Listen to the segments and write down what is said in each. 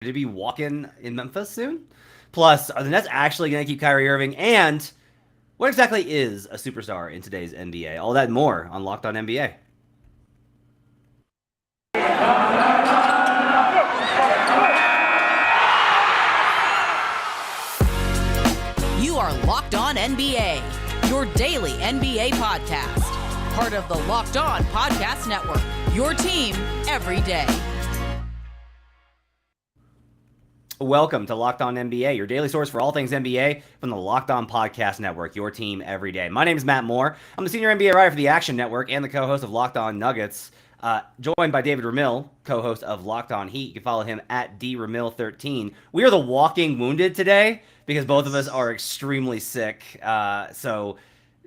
to be walking in Memphis soon? Plus, are the Nets actually going to keep Kyrie Irving? And what exactly is a superstar in today's NBA? All that and more on Locked On NBA. You are Locked On NBA, your daily NBA podcast. Part of the Locked On Podcast Network, your team every day. Welcome to Locked On NBA, your daily source for all things NBA from the Locked On Podcast Network, your team every day. My name is Matt Moore. I'm the senior NBA writer for the Action Network and the co-host of Locked On Nuggets, joined by David Ramil, co-host of Locked On Heat. You can follow him at DRamil13. We are the walking wounded today because both of us are extremely sick. So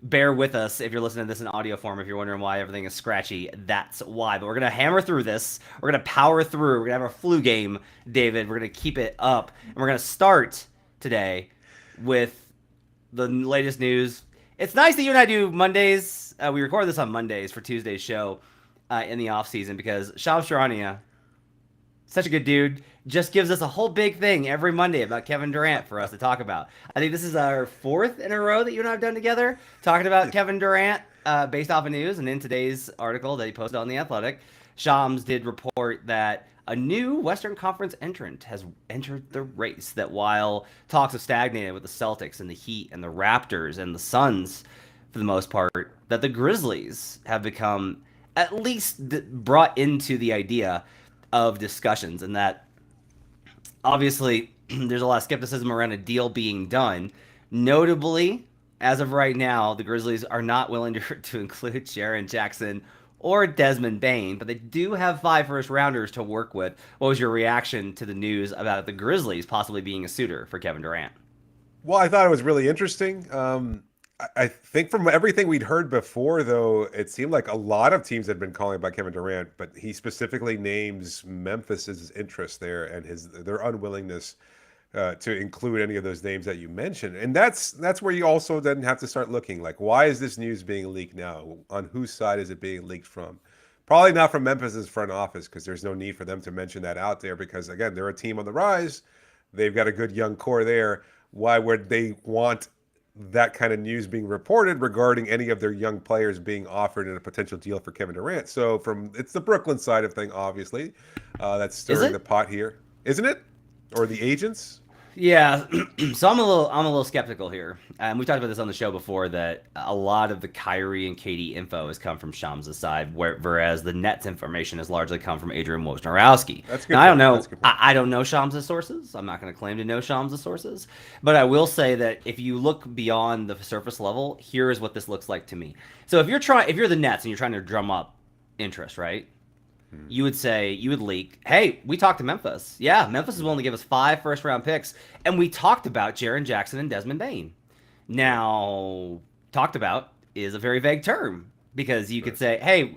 bear with us if you're listening to this in audio form. If you're wondering why everything is scratchy, that's why. But we're going to hammer through this. We're going to power through. We're going to have a flu game, David. We're going to keep it up. And we're going to start today with the latest news. It's nice that you and I do Mondays. We record this on Mondays for Tuesday's show in the offseason because Shams Charania, such a good dude, just gives us a whole big thing every Monday about Kevin Durant for us to talk about. I think this is our fourth in a row that you and I have done together, talking about Kevin Durant based off of news. And in today's article that he posted on The Athletic, Shams did report that a new Western Conference entrant has entered the race, that while talks have stagnated with the Celtics and the Heat and the Raptors and the Suns for the most part, that the Grizzlies have become at least brought into the idea of discussions, and that obviously there's a lot of skepticism around a deal being done. Notably, as of right now, the Grizzlies are not willing to include Jaren Jackson or Desmond Bane, but they do have 5 first-rounders to work with. What was your reaction to the news about the Grizzlies possibly being a suitor for Kevin Durant? Well, I thought it was really interesting. I think from everything we'd heard before, though, it seemed like a lot of teams had been calling about Kevin Durant, but he specifically names Memphis's interest there and their unwillingness to include any of those names that you mentioned. And that's where you also then have to start looking, like, why is this news being leaked now? On whose side is it being leaked from? Probably not from Memphis's front office, because there's no need for them to mention that out there, because again, they're a team on the rise. They've got a good young core there. Why would they want that kind of news being reported regarding any of their young players being offered in a potential deal for Kevin Durant? So it's the Brooklyn side of thing, obviously, that's stirring the pot here, isn't it? Or the agents? Yeah, so I'm a little skeptical here. We talked about this on the show before, that a lot of the Kyrie and KD info has come from Shams' side, whereas the Nets information has largely come from Adrian Wojnarowski. That's good. Now, I don't know. I don't know Shams' sources. I'm not going to claim to know Shams' sources, but I will say that if you look beyond the surface level, here is what this looks like to me. So if you're the Nets and you're trying to drum up interest, right? You would leak, hey, we talked to Memphis. Yeah, Memphis is willing to give us 5 first-round picks, and we talked about Jaren Jackson and Desmond Bane. Now, talked about is a very vague term, because you could say, hey,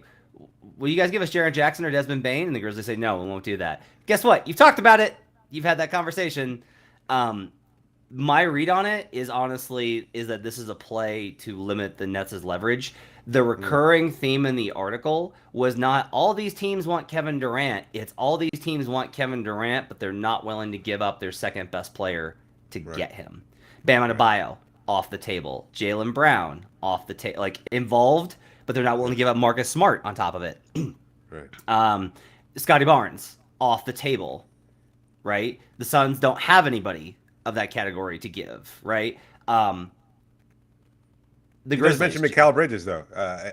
will you guys give us Jaren Jackson or Desmond Bane? And the Grizzlies say, no, we won't do that. Guess what? You've talked about it. You've had that conversation. My read on it is that this is a play to limit the Nets' leverage. The recurring theme in the article was not all these teams want Kevin Durant. It's all these teams want Kevin Durant, but they're not willing to give up their second best player to get him. Bam Adebayo, off the table. Jaylen Brown, off the table. Like, involved, but they're not willing to give up Marcus Smart on top of it. Scotty Barnes, off the table, right? The Suns don't have anybody of that category to give, right? The Grizzlies mentioned Mikal Bridges, though,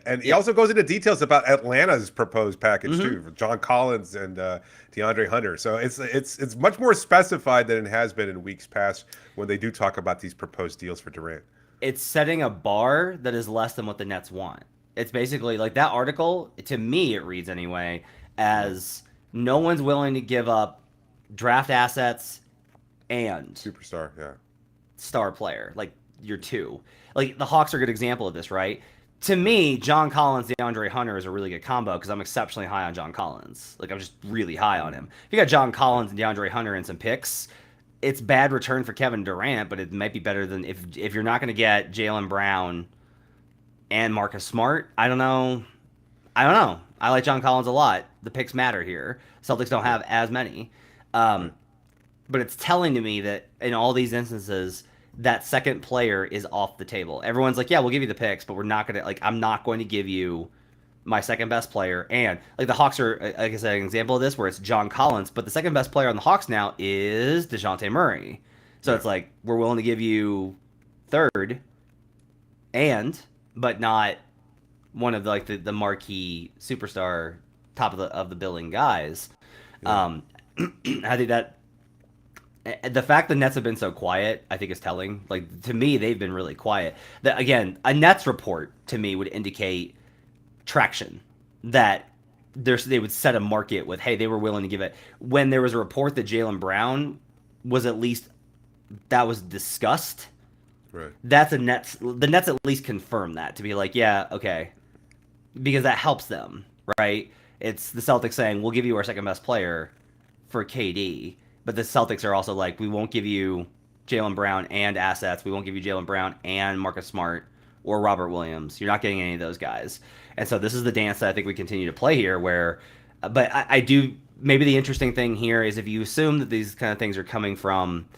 and he also goes into details about Atlanta's proposed package too, for John Collins and DeAndre Hunter. So it's much more specified than it has been in weeks past when they do talk about these proposed deals for Durant. It's setting a bar that is less than what the Nets want. It's basically like that article, to me, it reads anyway, as no one's willing to give up draft assets and superstar, star player, like your two. Like, the Hawks are a good example of this, right? To me, John Collins, DeAndre Hunter is a really good combo because I'm exceptionally high on John Collins. Like, I'm just really high on him. If you got John Collins and DeAndre Hunter and some picks, it's bad return for Kevin Durant, but it might be better than if you're not going to get Jaylen Brown and Marcus Smart. I don't know. I like John Collins a lot. The picks matter here. Celtics don't have as many. but it's telling to me that in all these instances, that second player is off the table. Everyone's like, yeah, we'll give you the picks, but we're not going to, like, I'm not going to give you my second best player. And like the Hawks are, like I said, an example of this where it's John Collins, but the second best player on the Hawks now is DeJounte Murray. So it's like, we're willing to give you third but not one of the marquee superstar top of the billing guys. Yeah. I think that the fact the Nets have been so quiet, I think, is telling. Like, to me, they've been really quiet. That, again, a Nets report to me would indicate traction, that they would set a market with, hey, they were willing to give it. When there was a report that Jaylen Brown was at least, that was discussed. Right. That's the Nets at least confirm that, to be like, yeah, okay, because that helps them, right? It's the Celtics saying, we'll give you our second best player for KD. But the Celtics are also like, we won't give you Jaylen Brown and assets. We won't give you Jaylen Brown and Marcus Smart or Robert Williams. You're not getting any of those guys. And so this is the dance that I think we continue to play here where, but I do, maybe the interesting thing here is if you assume that these kind of things are coming from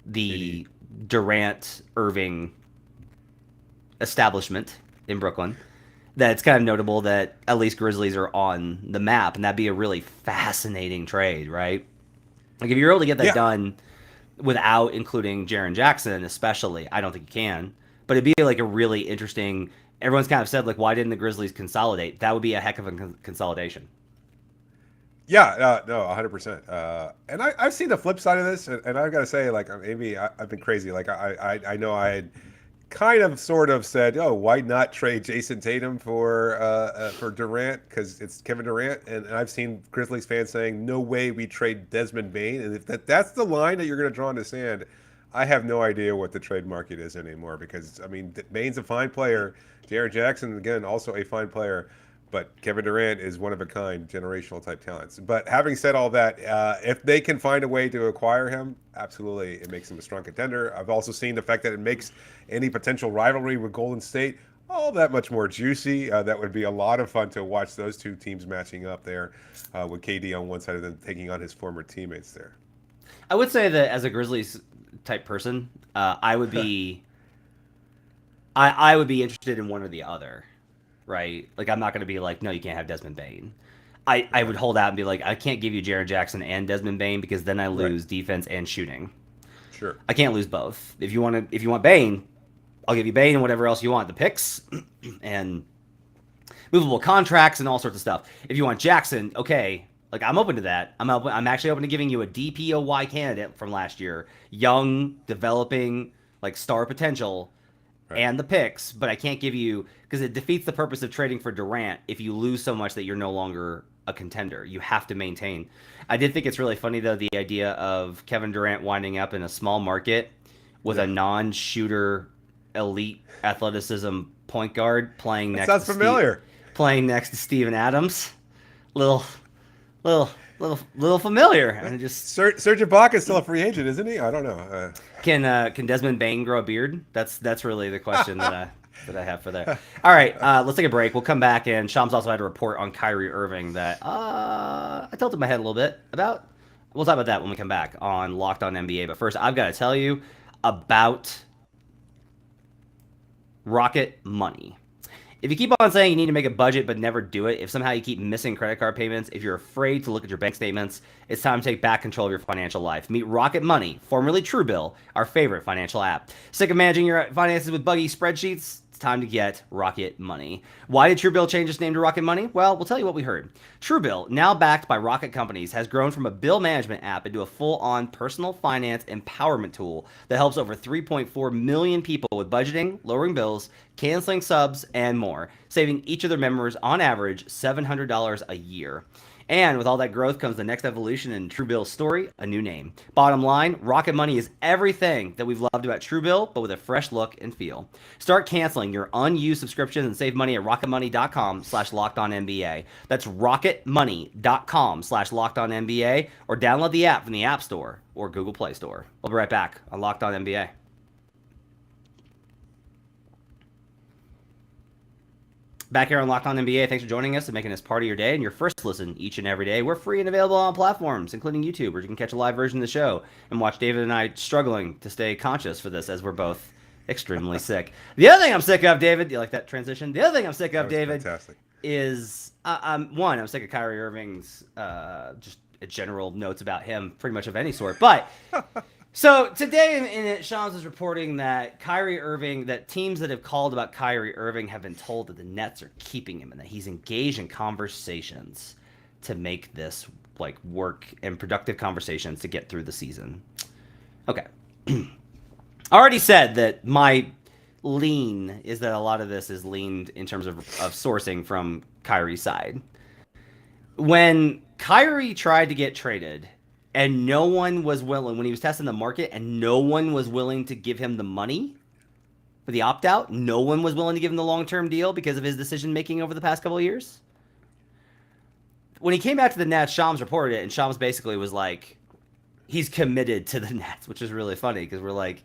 the Durant Irving establishment in Brooklyn, that it's kind of notable that at least Grizzlies are on the map, and that'd be a really fascinating trade, right? Like, if you're able to get that done without including Jaren Jackson, especially, I don't think you can. But it'd be like a really interesting. Everyone's kind of said, like, why didn't the Grizzlies consolidate? That would be a heck of a consolidation. Yeah, no, 100%. And I've seen the flip side of this, and I've got to say, like, maybe I've been crazy. Like, I know I had kind of sort of said, oh, why not trade Jason Tatum for Durant, because it's Kevin Durant, and I've seen Grizzlies fans saying, no way we trade Desmond Bane. And if that's the line that you're going to draw in the sand, I have no idea what the trade market is anymore, because I mean, Bane's a fine player, Jaren Jackson, again, also a fine player, but Kevin Durant is one of a kind, generational type talents. But having said all that, if they can find a way to acquire him, absolutely, it makes him a strong contender. I've also seen the fact that it makes any potential rivalry with Golden State all that much more juicy. That would be a lot of fun to watch those two teams matching up there, with KD on one side and then taking on his former teammates there. I would say that as a Grizzlies type person, I would be, I would be interested in one or the other. Right? Like, I'm not going to be like, no, you can't have Desmond Bane. I would hold out and be like, I can't give you Jaren Jackson and Desmond Bane because then I lose defense and shooting. Sure. I can't lose both. If you want Bane, I'll give you Bane and whatever else you want, the picks and movable contracts and all sorts of stuff. If you want Jackson, okay, like, I'm open to that. I'm actually open to giving you a DPOY candidate from last year, young, developing, like, star potential. Right. And the picks, but I can't give you, because it defeats the purpose of trading for Durant if you lose so much that you're no longer a contender. You have to maintain. I did think it's really funny, though, the idea of Kevin Durant winding up in a small market with a non-shooter, elite athleticism point guard playing next. Sounds familiar. Playing next to Steven Adams, little familiar. And just Serge Ibaka is still a free agent, isn't he? I don't know. Can Desmond Bane grow a beard? That's really the question that I have for there. All right, let's take a break. We'll come back, and Shams also had a report on Kyrie Irving that I tilted my head a little bit about. We'll talk about that when we come back on Locked On NBA. But first, I've got to tell you about Rocket Money. If you keep on saying you need to make a budget but never do it, if somehow you keep missing credit card payments, if you're afraid to look at your bank statements, it's time to take back control of your financial life. Meet Rocket Money, formerly Truebill, our favorite financial app. Sick of managing your finances with buggy spreadsheets? It's time to get Rocket Money. Why did Truebill change its name to Rocket Money? Well, we'll tell you what we heard. Truebill, now backed by Rocket Companies, has grown from a bill management app into a full-on personal finance empowerment tool that helps over 3.4 million people with budgeting, lowering bills, canceling subs, and more, saving each of their members on average $700 a year. And with all that growth comes the next evolution in Truebill's story, a new name. Bottom line, Rocket Money is everything that we've loved about Truebill, but with a fresh look and feel. Start canceling your unused subscriptions and save money at rocketmoney.com/lockedonnba. That's rocketmoney.com/lockedonnba, or download the app from the App Store or Google Play Store. We'll be right back on Locked On NBA. Back here on Locked On NBA, thanks for joining us and making us part of your day and your first listen each and every day. We're free and available on platforms, including YouTube, where you can catch a live version of the show and watch David and I struggling to stay conscious for this as we're both extremely sick. The other thing I'm sick of, David, do you like that transition? The other thing I'm sick of, David, is I'm sick of Kyrie Irving's just general notes about him, pretty much of any sort. But so today in it, Shams is reporting that Kyrie Irving, that teams that have called about Kyrie Irving have been told that the Nets are keeping him and that he's engaged in conversations to make this work and productive conversations to get through the season. Okay. I already said that my lean is that a lot of this is leaned in terms of sourcing from Kyrie's side. When Kyrie tried to get traded and no one was willing, when he was testing the market and no one was willing to give him the money for the opt-out, no one was willing to give him the long-term deal because of his decision-making over the past couple of years. When he came back to the Nets, Shams reported it, and Shams basically was like, he's committed to the Nets, which is really funny because we're like,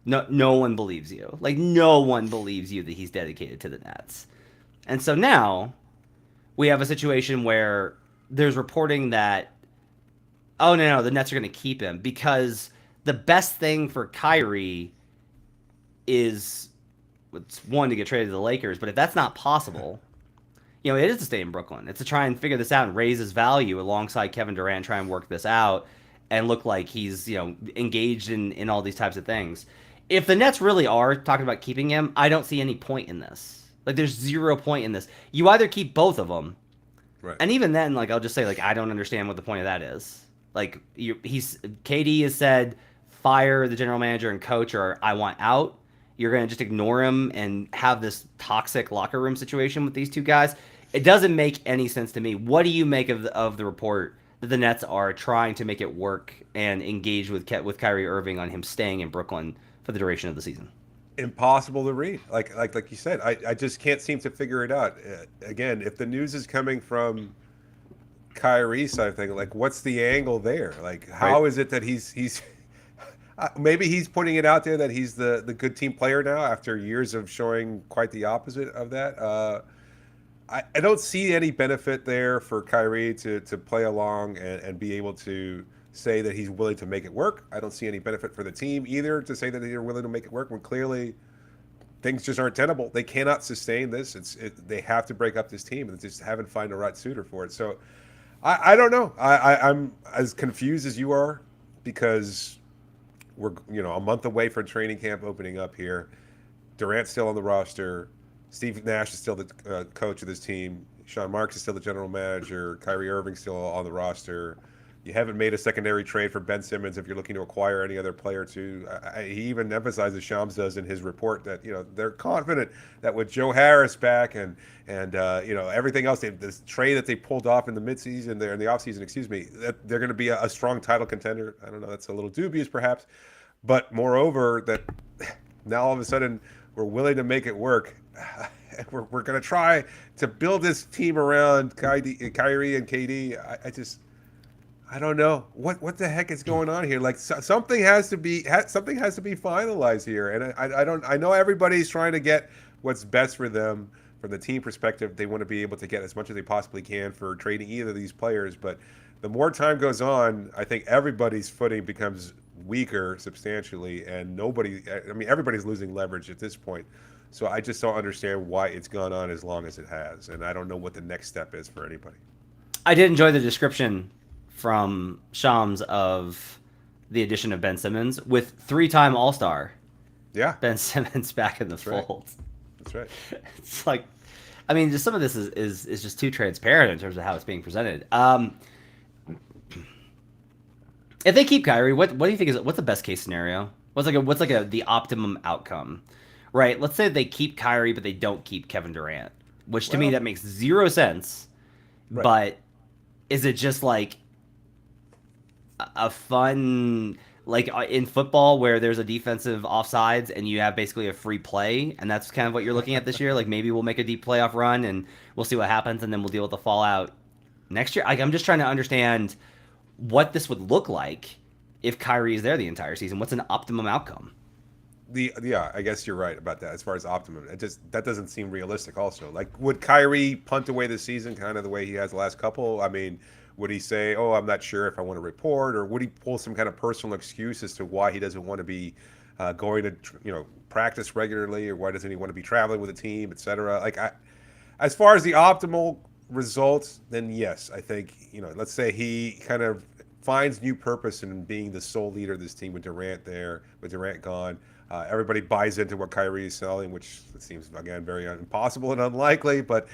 no one believes you. No one believes you that he's dedicated to the Nets. And so now we have a situation where there's reporting that, oh, no, the Nets are going to keep him because the best thing for Kyrie is, one, to get traded to the Lakers. But if that's not possible, it is to stay in Brooklyn. It's to try and figure this out and raise his value alongside Kevin Durant, try and work this out and look like he's, engaged in all these types of things. If the Nets really are talking about keeping him, I don't see any point in this. There's 0 point in this. You either keep both of them, right? And even then, I'll just say, I don't understand what the point of that is. KD has said, fire the general manager and coach, or I want out. You're going to just ignore him and have this toxic locker room situation with these two guys. It doesn't make any sense to me. What do you make of the report that the Nets are trying to make it work and engage with Kyrie Irving on him staying in Brooklyn for the duration of the season? Impossible to read. Like you said, I just can't seem to figure it out. Again, if the news is coming from Kyrie's side of thing, what's the angle there? How is it that he's maybe he's putting it out there that he's the good team player now after years of showing quite the opposite of that? I don't see any benefit there for Kyrie to play along and be able to say that he's willing to make it work. I don't see any benefit for the team either to say that they're willing to make it work when clearly things just aren't tenable. They cannot sustain this. They have to break up this team and they just haven't found the right suitor for it. So I don't know. I'm as confused as you are because we're a month away from training camp opening up here. Durant's still on the roster. Steve Nash is still the coach of this team. Sean Marks is still the general manager. Kyrie Irving's still on the roster. You haven't made a secondary trade for Ben Simmons if you're looking to acquire any other player too. He even emphasizes, Shams does in his report, that they're confident that with Joe Harris back and everything else, this trade that they pulled off in the midseason, there in the offseason, that they're going to be a strong title contender. I don't know, that's a little dubious perhaps, but moreover, that now all of a sudden we're willing to make it work. We're going to try to build this team around Kyrie and KD. I don't know what the heck is going on here. Something has to be finalized here, and I know everybody's trying to get what's best for them from the team perspective. They want to be able to get as much as they possibly can for trading either of these players. But the more time goes on, I think everybody's footing becomes weaker substantially, and everybody's losing leverage at this point. So I just don't understand why it's gone on as long as it has, and I don't know what the next step is for anybody. I did enjoy the description from Shams of the addition of Ben Simmons with 3-time All-Star. Yeah. Ben Simmons back in the fold. That's right. It's just some of this is just too transparent in terms of how it's being presented. If they keep Kyrie, what do you think what's the best case scenario? What's the optimum outcome? Right? Let's say they keep Kyrie, but they don't keep Kevin Durant, which to me that makes 0 sense. Right. But is it just a fun, in football where there's a defensive offsides and you have basically a free play, and that's kind of what you're looking at this year? Maybe we'll make a deep playoff run and we'll see what happens, and then we'll deal with the fallout next year. I'm just trying to understand what this would look like if Kyrie is there the entire season. What's an optimum outcome? I guess you're right about that as far as optimum. That doesn't seem realistic. Also, like, would Kyrie punt away the season kind of the way he has the last couple? I mean, would he say, "Oh, I'm not sure if I want to report," or would he pull some kind of personal excuse as to why he doesn't want to be going to practice regularly, or why doesn't he want to be traveling with the team, etc. Like, as far as the optimal results, then yes, I think let's say he kind of finds new purpose in being the sole leader of this team with Durant there, with Durant gone. Everybody buys into what Kyrie is selling, which seems, again, very impossible and unlikely, but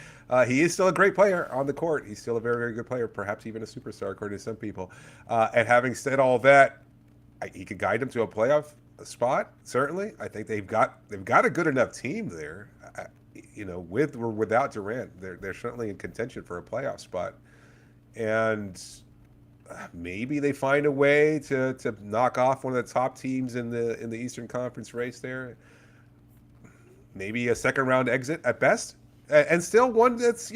he is still a great player on the court. He's still a very, very good player, perhaps even a superstar, according to some people. And having said all that, he could guide them to a playoff spot, certainly. I think they've got a good enough team there. With or without Durant, they're certainly in contention for a playoff spot. And maybe they find a way to knock off one of the top teams in the Eastern Conference race there. Maybe a second round exit at best, and still one that's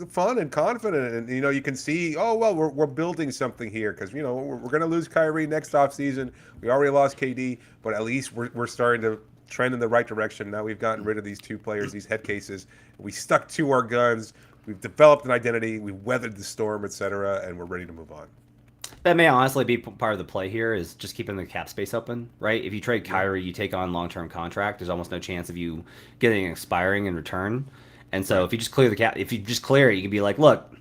fun and confident, and you can see, oh well, we're building something here, because we're going to lose Kyrie next offseason. We already lost KD, but at least we're starting to trend in the right direction. Now we've gotten rid of these two players, these head cases. We stuck to our guns. We've developed an identity. We've weathered the storm, etc., and we're ready to move on. That may honestly be part of the play here, is just keeping the cap space open, right? If you trade Kyrie, you take on long-term contract. There's almost no chance of you getting expiring in return. And so if you just clear the cap, if you just clear it, you can be like, look,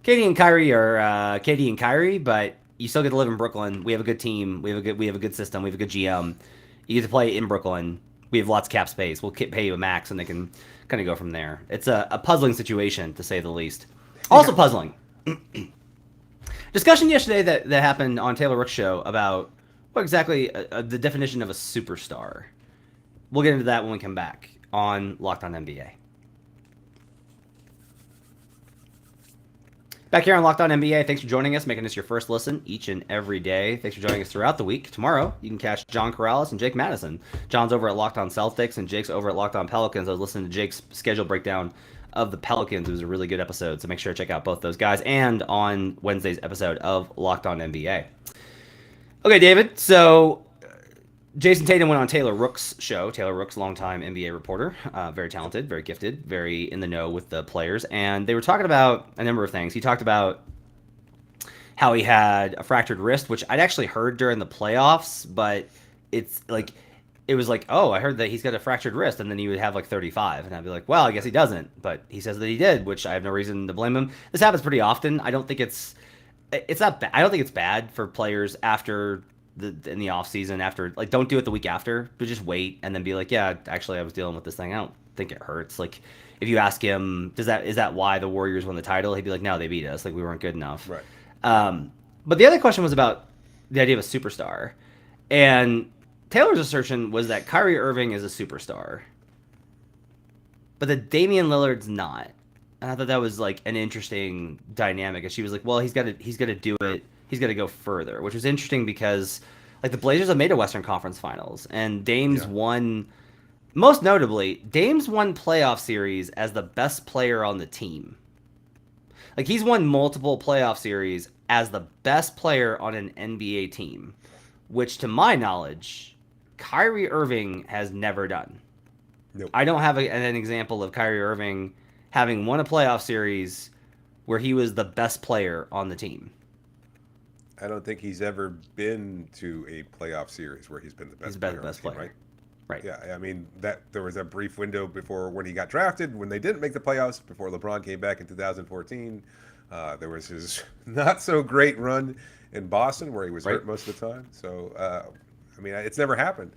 KD and Kyrie are KD and Kyrie, but you still get to live in Brooklyn. We have a good team. We have a good system. We have a good GM. You get to play in Brooklyn. We have lots of cap space. We'll pay you a max, and they can kind of go from there. It's a puzzling situation, to say the least. Also puzzling. Discussion yesterday that happened on Taylor Rook's show about what exactly the definition of a superstar. We'll get into that when we come back on Locked On NBA. Back here on Locked On NBA, thanks for joining us, making this your first listen each and every day. Thanks for joining us throughout the week. Tomorrow, you can catch John Corrales and Jake Madison. John's over at Locked On Celtics, and Jake's over at Locked On Pelicans. I was listening to Jake's schedule breakdown of the Pelicans. It was a really good episode, so make sure to check out both those guys, and on Wednesday's episode of Locked On NBA. Okay, David, so Jason Tatum went on Taylor Rook's show. Taylor Rook's longtime NBA reporter, very talented, very gifted, very in the know with the players, and they were talking about a number of things. He talked about how he had a fractured wrist, which I'd actually heard during the playoffs, but it's like, it was like, oh, I heard that he's got a fractured wrist, and then he would have like 35, and I'd be like, well, I guess he doesn't, but he says that he did, which I have no reason to blame him. This happens pretty often. I don't think it's not bad. I don't think it's bad for players after in the off season, after, like, don't do it the week after, but just wait and then be like, yeah, actually I was dealing with this thing. I don't think it hurts. Like, if you ask him, is that why the Warriors won the title? He'd be like, no, they beat us. Like, we weren't good enough. Right. But the other question was about the idea of a superstar, and Taylor's assertion was that Kyrie Irving is a superstar, but that Damian Lillard's not. And I thought that was like an interesting dynamic. And she was like, well, he's got to do it. He's got to go further, which was interesting because, like, the Blazers have made a Western Conference Finals, and Dame's won, most notably, Dame's won playoff series as the best player on the team. Like, he's won multiple playoff series as the best player on an NBA team, which, to my knowledge, Kyrie Irving has never done. Nope. I don't have an example of Kyrie Irving having won a playoff series where he was the best player on the team. I don't think he's ever been to a playoff series where he's been the best. He's player the best on the team, player, right? Yeah, I mean, that there was a brief window before when he got drafted, when they didn't make the playoffs, before LeBron came back in 2014. There was his not so great run in Boston where he was hurt most of the time. So, I mean, it's never happened.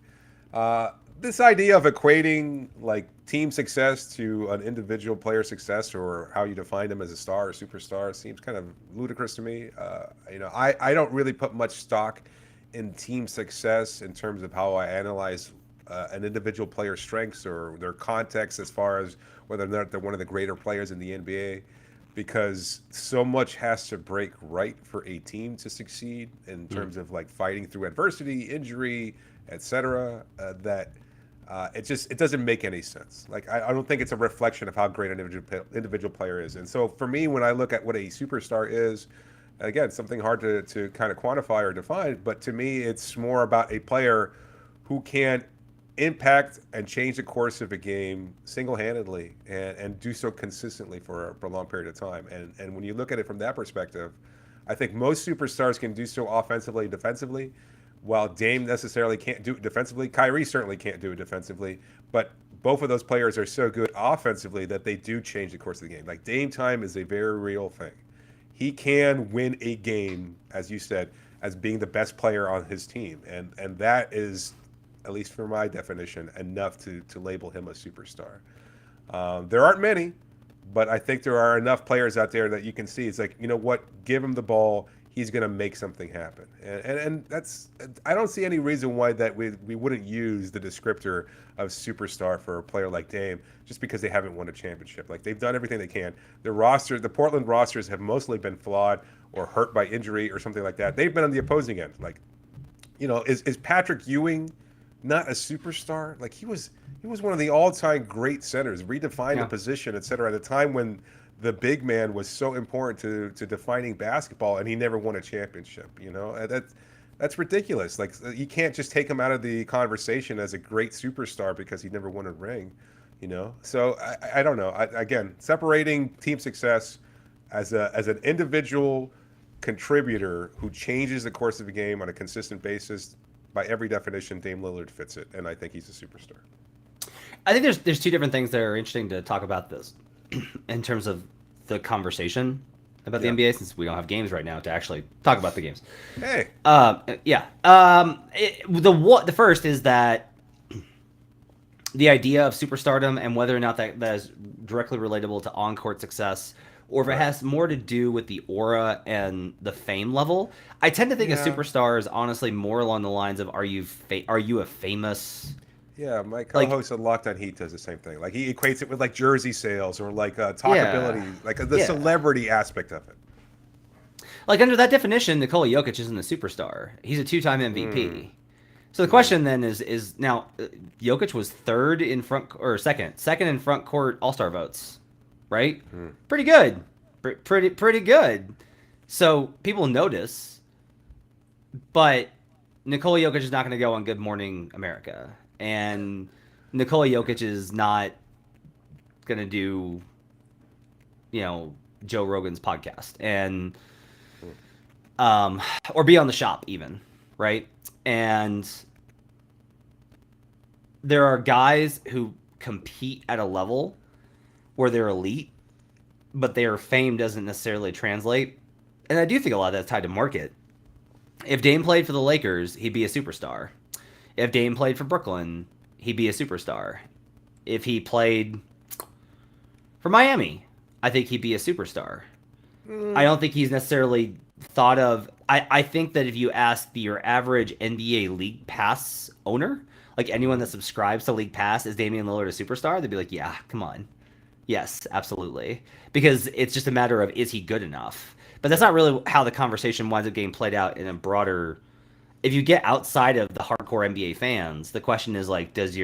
This idea of equating, like, team success to an individual player success, or how you define them as a star or superstar, seems kind of ludicrous to me. I don't really put much stock in team success in terms of how I analyze an individual player's strengths or their context, as far as whether or not they're one of the greater players in the NBA, because so much has to break right for a team to succeed in terms of, like, fighting through adversity, injury, etc. That it doesn't make any sense. Like, I don't think it's a reflection of how great an individual player is. And so for me, when I look at what a superstar is, again, something hard to kind of quantify or define, but to me, it's more about a player who can impact and change the course of a game single-handedly and do so consistently for a prolonged period of time. And when you look at it from that perspective, I think most superstars can do so offensively and defensively, while Dame necessarily can't do it defensively. Kyrie certainly can't do it defensively, but both of those players are so good offensively that they do change the course of the game. Like, Dame time is a very real thing. He can win a game, as you said, as being the best player on his team. And that is, at least for my definition, enough to label him a superstar. There aren't many, but I think there are enough players out there that you can see. It's like, you know what? Give him the ball. He's going to make something happen. And that's, I don't see any reason why that we wouldn't use the descriptor of superstar for a player like Dame just because they haven't won a championship. Like, they've done everything they can. The Portland rosters have mostly been flawed or hurt by injury or something like that. They've been on the opposing end. Like, you know, is Patrick Ewing not a superstar? Like, he was one of the all-time great centers, redefined the position, et cetera, at a time when the big man was so important to defining basketball, and he never won a championship. You know, that's ridiculous. Like, you can't just take him out of the conversation as a great superstar because he never won a ring. You know, so I don't know. Again, separating team success as an individual contributor who changes the course of a game on a consistent basis, by every definition, Dame Lillard fits it, and I think he's a superstar. I think there's two different things that are interesting to talk about this in terms of the conversation about the NBA, since we don't have games right now to actually talk about the games. Hey. The first is that the idea of superstardom and whether or not that is directly relatable to on-court success, or if it has more to do with the aura and the fame level. I tend to think a superstar is honestly more along the lines of, are you a famous... Yeah, my co-host on Locked On Heat does the same thing. Like, he equates it with like jersey sales or like talkability, like the celebrity aspect of it. Like, under that definition, Nikola Jokic isn't a superstar. He's a two-time MVP. So the question then is now, Jokic was second in front court All-Star votes, right? Pretty good, pretty good. So people notice, but Nikola Jokic is not going to go on Good Morning America. And Nikola Jokic is not going to do, you know, Joe Rogan's podcast and or be on The Shop even, right? And there are guys who compete at a level where they're elite, but their fame doesn't necessarily translate. And I do think a lot of that's tied to market. If Dame played for the Lakers, he'd be a superstar. If Dame played for Brooklyn, he'd be a superstar. If he played for Miami, I think he'd be a superstar. I don't think he's necessarily thought of... I think that if you ask your average NBA League Pass owner, like anyone that subscribes to League Pass, is Damian Lillard a superstar? They'd be like, yeah, come on. Yes, absolutely. Because it's just a matter of, is he good enough? But that's not really how the conversation winds up getting played out in a broader... If you get outside of the hardcore NBA fans, the question is like, does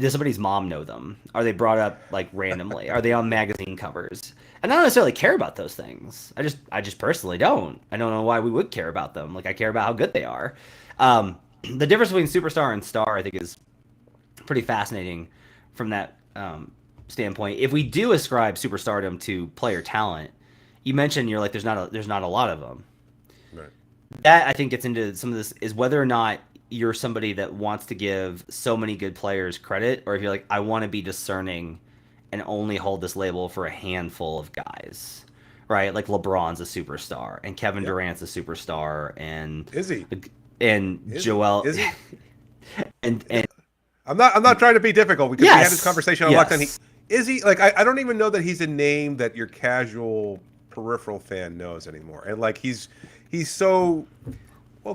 somebody's mom know them? Are they brought up like randomly? Are they on magazine covers? And I don't necessarily care about those things. I just personally don't. I don't know why we would care about them. Like, I care about how good they are. The difference between superstar and star, I think, is pretty fascinating from that standpoint. If we do ascribe superstardom to player talent, you mentioned you're like, there's not a lot of them. Right. That, I think, gets into some of this, is whether or not you're somebody that wants to give so many good players credit, or if you're like, I want to be discerning and only hold this label for a handful of guys, right? Like, LeBron's a superstar, and Kevin Durant's a superstar, and is he? And Joel is he? and I'm not trying to be difficult, because we had this conversation on Locked On. Is he? Like, I don't even know that he's a name that your casual peripheral fan knows anymore, and like he's so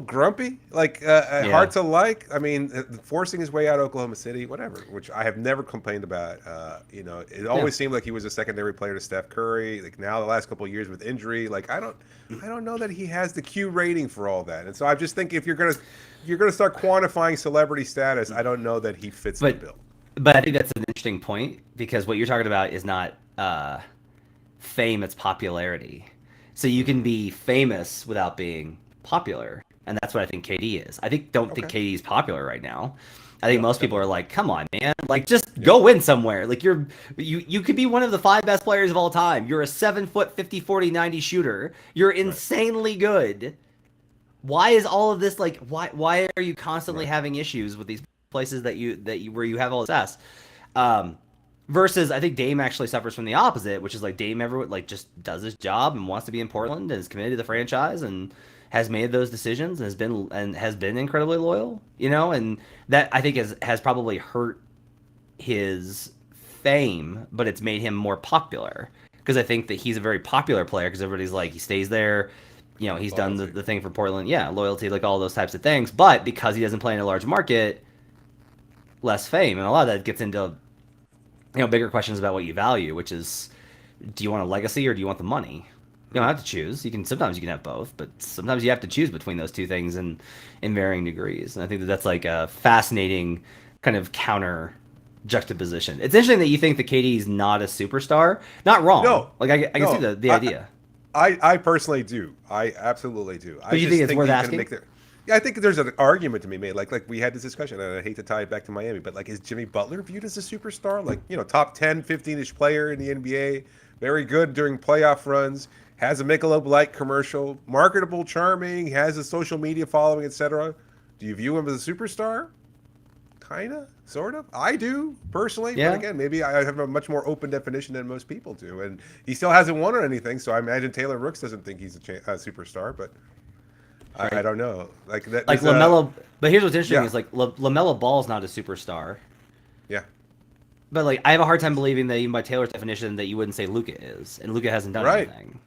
grumpy, like hard to like. I mean, forcing his way out of Oklahoma City, whatever, which I have never complained about. You know, it always seemed like he was a secondary player to Steph Curry. Like, now the last couple of years with injury, like I don't know that he has the Q rating for all that. And so I just think if you're gonna start quantifying celebrity status, I don't know that he fits the bill. But I think that's an interesting point, because what you're talking about is not fame, it's popularity. So you can be famous without being popular. and that's what I think KD is. I don't think Okay. KD's popular right now. I think No, most people are definitely. like, "Come on, man! Like, just go win somewhere. Like, you could be one of the 5 best players of all time. You're a 7 foot 50, 40, 90 shooter. You're Right. insanely good. Why is all of this like? Why are you constantly Right. having issues with these places that you where you have all this success? Um, versus I think Dame actually suffers from the opposite, which is like Dame ever like just does his job and wants to be in Portland and is committed to the franchise and has made those decisions and has been incredibly loyal, and that I think has probably hurt his fame, but it's made him more popular because I think that he's a very popular player because everybody's like he stays there. He's done the, Loyalty. the thing for Portland, yeah, loyalty, like all those types of things. But because he doesn't play in a large market, less fame, and a lot of that gets into bigger questions about what you value, which is, do you want a legacy or do you want the money? You don't have to choose. Sometimes you can have both, but sometimes you have to choose between those two things in varying degrees. And I think that's like a fascinating kind of counter juxtaposition. It's interesting that you think that KD is not a superstar. Not wrong. No, Like I can see no. the idea. I personally do. I absolutely do. I But you just think it's worth you can asking? make the. Yeah, I think there's an argument to be made. Like we had this discussion, and I hate to tie it back to Miami, but like, is Jimmy Butler viewed as a superstar? Like, top 10, 15-ish player in the NBA, very good during playoff runs, has a Michelob Light commercial, marketable, charming, has a social media following, etc. Do you view him as a superstar? Kinda, sort of. I do personally, but Yeah. again, maybe I have a much more open definition than most people do, and he still hasn't won or anything. So I imagine Taylor Rooks doesn't think he's a superstar, but I Right. don't know. Like that, Like there's LaMelo, but here's what's interesting yeah, is like LaMelo Ball's not a superstar. yeah, But like I have a hard time believing that even by Taylor's definition that you wouldn't say Luca is, and Luca hasn't done right. anything.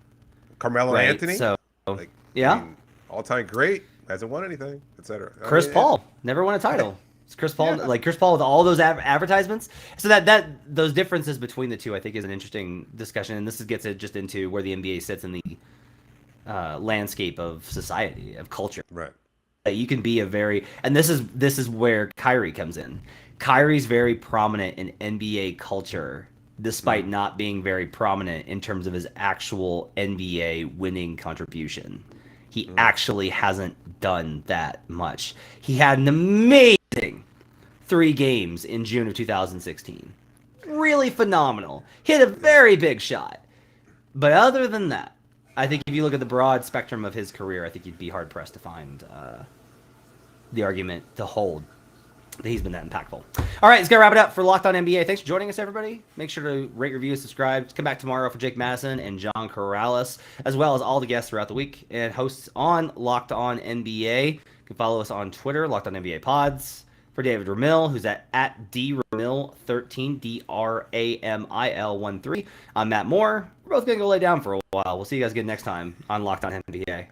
Carmelo Right. Anthony, So like, I yeah. mean, all-time great, hasn't won anything, etc. I Chris mean, Paul never won a title. It's Chris Paul, yeah, like Chris Paul with all those advertisements. So that those differences between the two, I think, is an interesting discussion, and gets it just into where the NBA sits in the landscape of society, of culture. right, That you can be and this is where Kyrie comes in. Kyrie's very prominent in NBA culture, despite not being very prominent in terms of his actual NBA winning contribution. He actually hasn't done that much. He had an amazing 3 games in June of 2016. Really phenomenal. Hit a very big shot. But other than that, I think if you look at the broad spectrum of his career, I think you'd be hard pressed to find the argument to hold that he's been that impactful. All right, let's go wrap it up for Locked On NBA. Thanks for joining us, everybody. Make sure to rate, review, subscribe. Come back tomorrow for Jake Madison and John Corrales, as well as all the guests throughout the week and hosts on Locked On NBA. You can follow us on Twitter, Locked On NBA Pods. For David Ramil, who's at DRamil13, DRAMIL13. I'm Matt Moore. We're both going to go lay down for a while. We'll see you guys again next time on Locked On NBA.